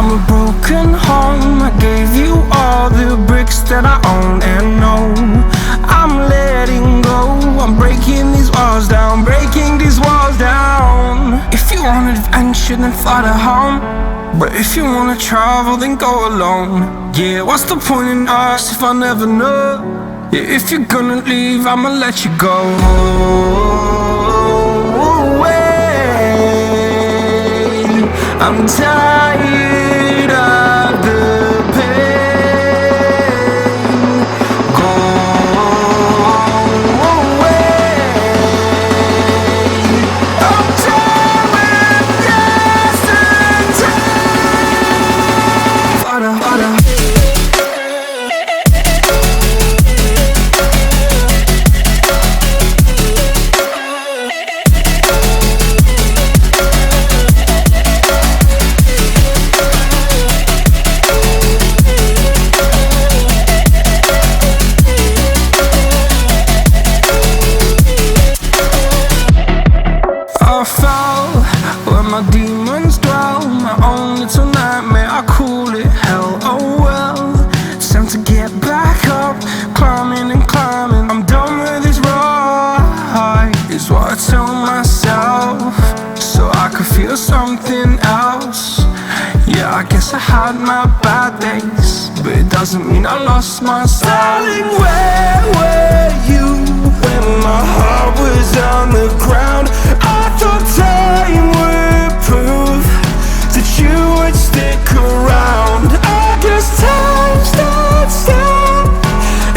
I'm a broken home. I gave you all the bricks that I own and know. I'm letting go. I'm breaking these walls down, breaking these walls down. If you want adventure, then fly to home. But if you wanna travel, then go alone. Yeah, what's the point in us if I never know? Yeah, if you're gonna leave, I'ma let you go. I'm tired of the pain. Go away. I'm tired with yesterday. Harder, harder. I fell where my demons dwell. My own little nightmare, I call it hell. Oh well, it's time to get back up. Climbing and climbing, I'm done with this ride, is what I tell myself, so I could feel something else. Yeah, I guess I had my bad days, but it doesn't mean I lost myself. Darling, where were you when my heart was on the ground? I thought time would prove that you would stick around. I guess time stood still,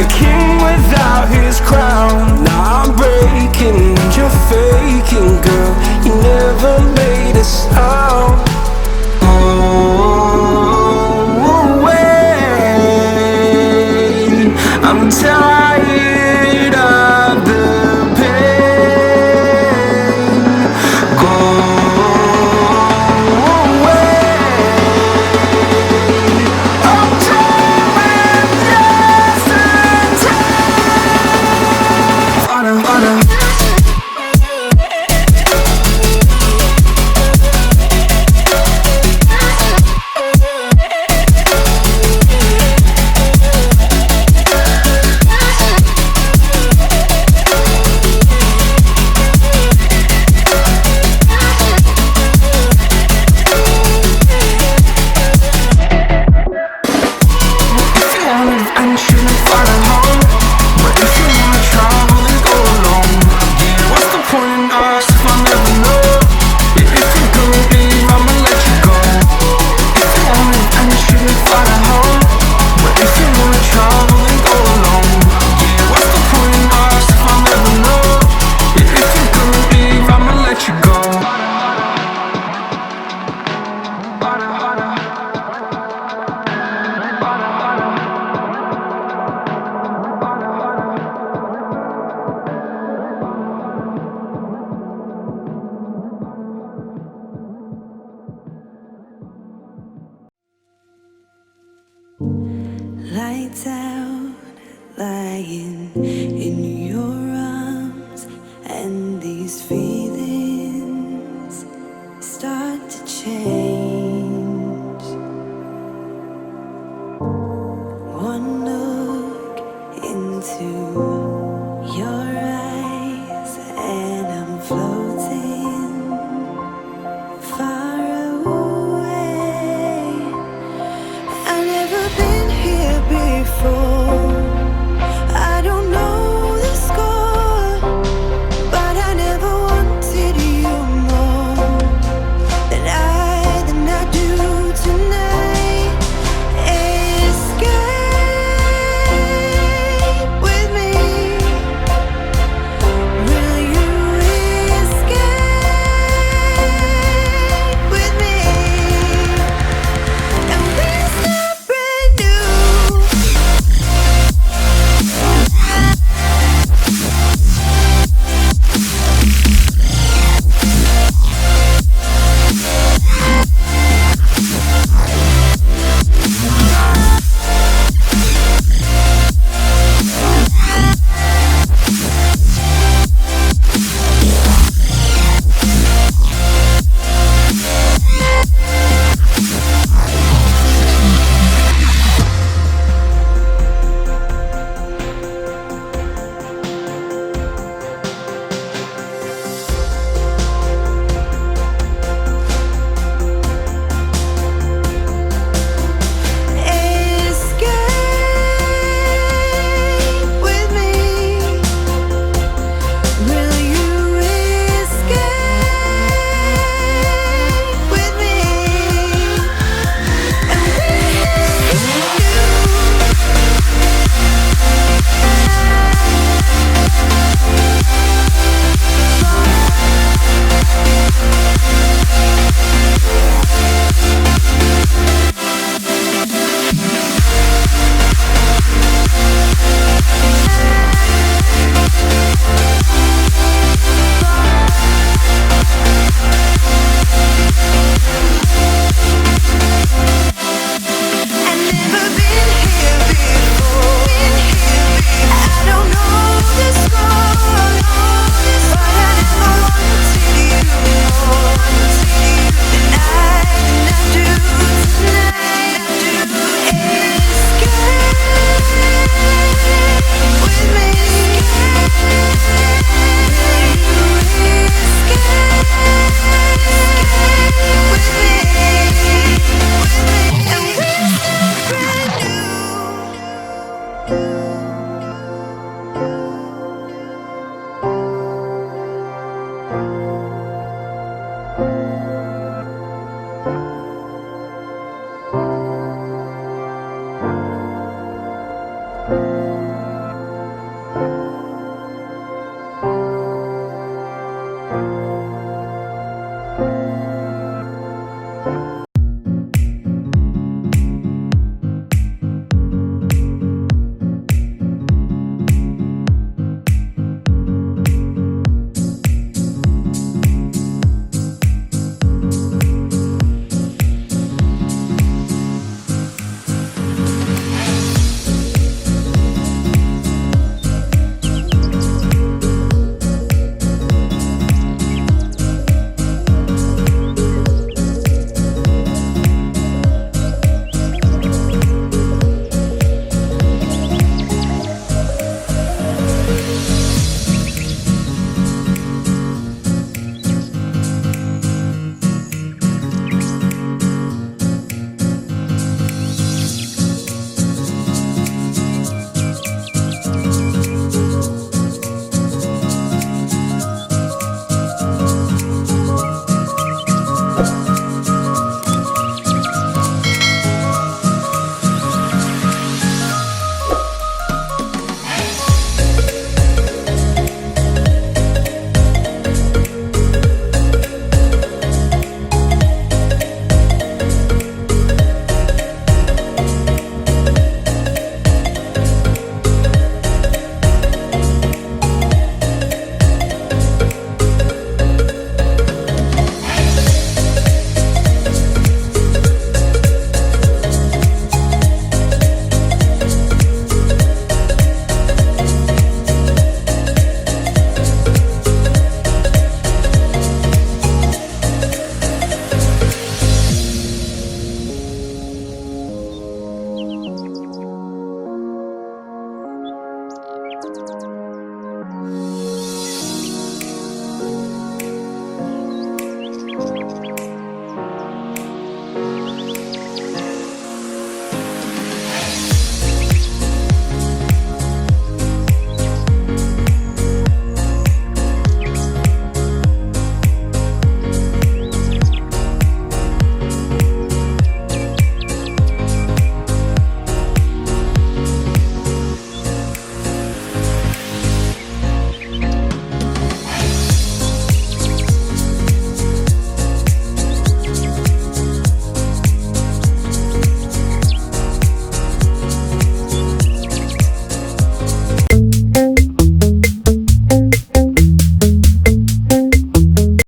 a king without his crown. Now I'm breaking and you're faking, girl. You never made a sound. Oh, wait, I'm tired of the pain. Go away. I'm tired with yesterday. Harder, harder. Lights out, lying in your arms, and these feelings start to change.